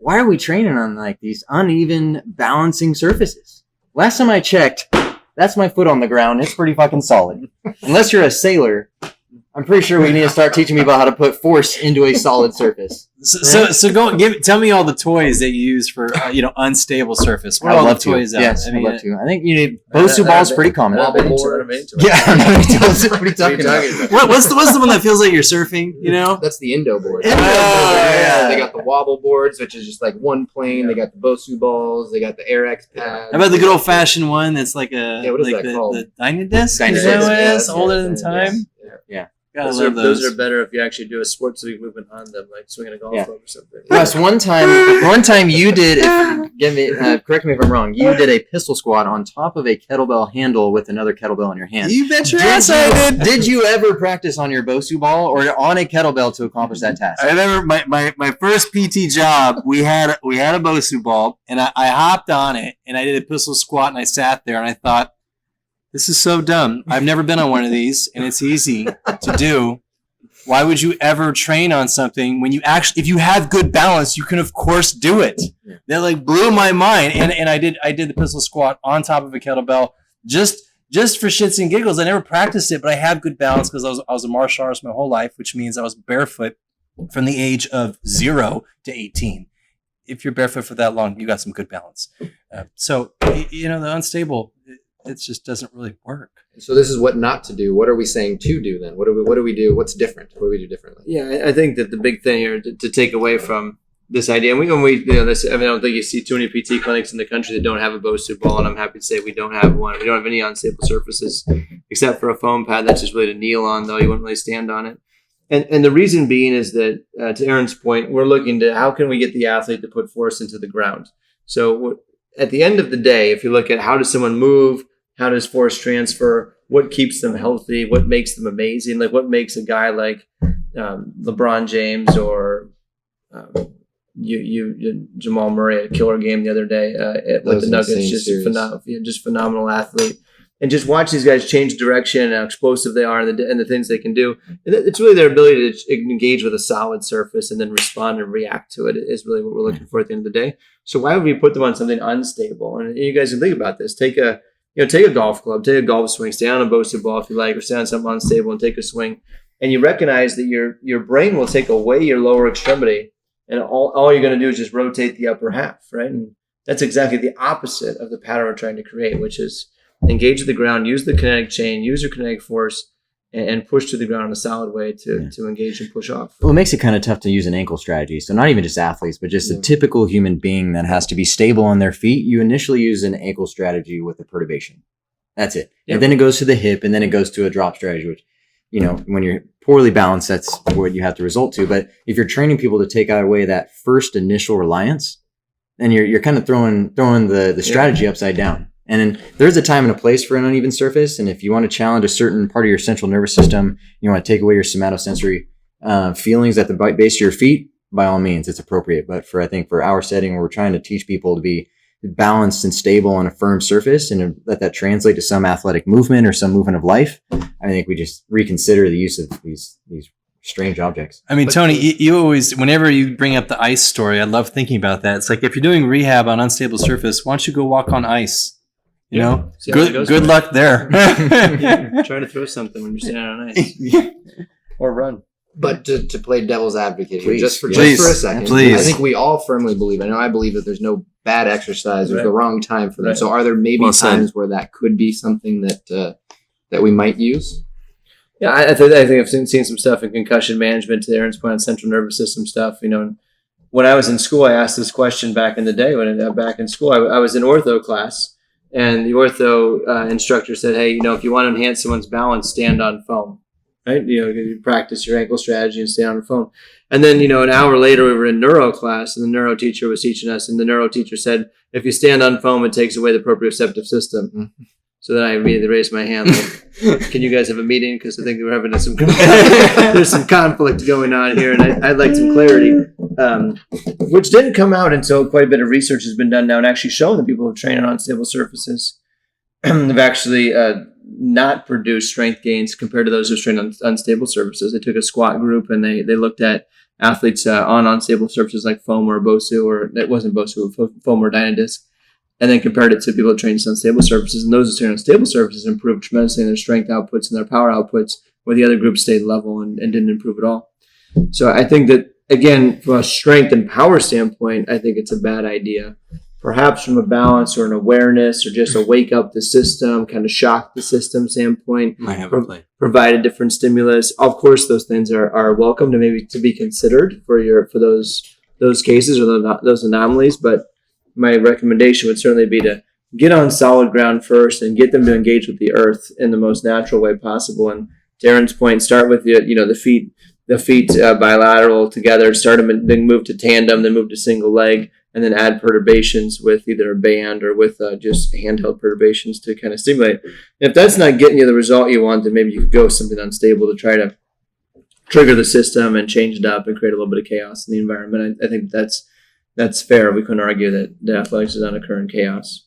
why are we training on like these uneven balancing surfaces? Last time I checked, that's my foot on the ground. It's pretty fucking solid. Unless you're a sailor, I'm pretty sure we need to start teaching me about how to put force into a solid surface. So tell me all the toys that you use for unstable surface. What are all the toys out? Yes, I'd love to. I think you need Bosu ball is pretty common. Wobble board. Yeah, what are you talking about? What's the one that feels like you're surfing? That's the Indo board. Yeah. They got the wobble boards, which is just like one plane. They got the Bosu balls. They got the Air-X pads. How about the good old fashioned one that's like what is that called? The Dynadisc? Dynadisc. Older than time. Yeah. Those are better if you actually do a sports league movement on them, like swinging a golf club or something. Russ, one time you did, correct me if I'm wrong, you did a pistol squat on top of a kettlebell handle with another kettlebell in your hand. You bet your ass I did. Did you ever practice on your Bosu ball or on a kettlebell to accomplish that task? I remember my first PT job, we had a Bosu ball, and I hopped on it, and I did a pistol squat, and I sat there, and I thought, this is so dumb. I've never been on one of these, and it's easy to do. Why would you ever train on something when if you have good balance, you can of course do it. That like blew my mind. And I did the pistol squat on top of a kettlebell just for shits and giggles. I never practiced it, but I have good balance because I was a martial artist my whole life, which means I was barefoot from the age of 0 to 18. If you're barefoot for that long, you got some good balance. So the unstable, it just doesn't really work. So this is what not to do. What are we saying to do then? What do we do? What's different? What do we do differently? Yeah, I think that the big thing here to take away from this idea, and I don't think you see too many PT clinics in the country that don't have a Bosu ball, and I'm happy to say we don't have one. We don't have any unstable surfaces except for a foam pad that's just really to kneel on, though you wouldn't really stand on it. And the reason being is that, to Aaron's point, we're looking to how can we get the athlete to put force into the ground. So at the end of the day, if you look at how does someone move, how does force transfer? What keeps them healthy? What makes them amazing? Like what makes a guy like LeBron James or Jamal Murray at a killer game the other day with the Nuggets, just phenomenal athlete. And just watch these guys change direction and how explosive they are and the things they can do. And it's really their ability to engage with a solid surface and then respond and react to it is really what we're looking for at the end of the day. So why would we put them on something unstable? And you guys can think about this. Take a golf club, take a golf swing, stay on a Bosu ball if you like, or stay on something unstable and take a swing. And you recognize that your brain will take away your lower extremity, and all you're going to do is just rotate the upper half, right? And that's exactly the opposite of the pattern we're trying to create, which is engage the ground, use the kinetic chain, use your kinetic force, and push to the ground in a solid way to engage and push off. Well, it makes it kind of tough to use an ankle strategy. So not even just athletes, but just a typical human being that has to be stable on their feet. You initially use an ankle strategy with a perturbation. That's it. Yep. And then it goes to the hip, and then it goes to a drop strategy, which, when you're poorly balanced, that's what you have to result to. But if you're training people to take away that first initial reliance, then you're kind of throwing the strategy upside down. And then there's a time and a place for an uneven surface. And if you want to challenge a certain part of your central nervous system, you want to take away your somatosensory feelings at the base of your feet, by all means, it's appropriate. But for our setting, where we're trying to teach people to be balanced and stable on a firm surface and let that translate to some athletic movement or some movement of life, I think we just reconsider the use of these strange objects. I mean, Tony, you always, whenever you bring up the ice story, I love thinking about that. It's like if you're doing rehab on unstable surface, why don't you go walk on ice? Good luck there. Try to throw something when you're standing on ice. Or run. But to play devil's advocate here, just for a second, please. I think we all firmly believe, I bbelieve that there's no bad exercise, there's the wrong time for them. Right. So are there maybe times where that could be something that we might use? Yeah, I think I've seen some stuff in concussion management, to Aaron's point on central nervous system stuff. When I was in school, I asked this question back in the day. Back in school, I was in ortho class, and the ortho instructor said, "Hey, if you want to enhance someone's balance, stand on foam." Right? You practice your ankle strategy and stay on the phone. And then, an hour later, we were in neuro class, and the neuro teacher was teaching us, and the neuro teacher said, if you stand on foam, it takes away the proprioceptive system. Mm-hmm. So then I immediately raised my hand, like, can you guys have a meeting? Because I think we're having there's some conflict going on here, and I'd like some clarity, which didn't come out until quite a bit of research has been done now and actually showing that people who train on unstable surfaces have actually not produce strength gains compared to those who trained on unstable surfaces. They took a squat group and they looked at athletes on unstable surfaces like foam or BOSU, or it wasn't BOSU, foam or Dynadisc, and then compared it to people who trained on stable surfaces. And those who trained on stable surfaces improved tremendously in their strength outputs and their power outputs, where the other groups stayed level and didn't improve at all. So I think that, again, from a strength and power standpoint, I think it's a bad idea. Perhaps from a balance or an awareness or just a wake up the system, kind of shock the system standpoint, Might have a play. provide a different stimulus. Of course, those things are welcome to maybe to be considered for those cases or those anomalies. But my recommendation would certainly be to get on solid ground first and get them to engage with the earth in the most natural way possible. And Darren's point, start with the feet bilateral together, start them and then move to tandem, then move to single leg, and then add perturbations with either a band or with just handheld perturbations to kind of stimulate. And if that's not getting you the result you want, then maybe you could go with something unstable to try to trigger the system and change it up and create a little bit of chaos in the environment. I think that's fair. We couldn't argue that athletics does not occur in chaos.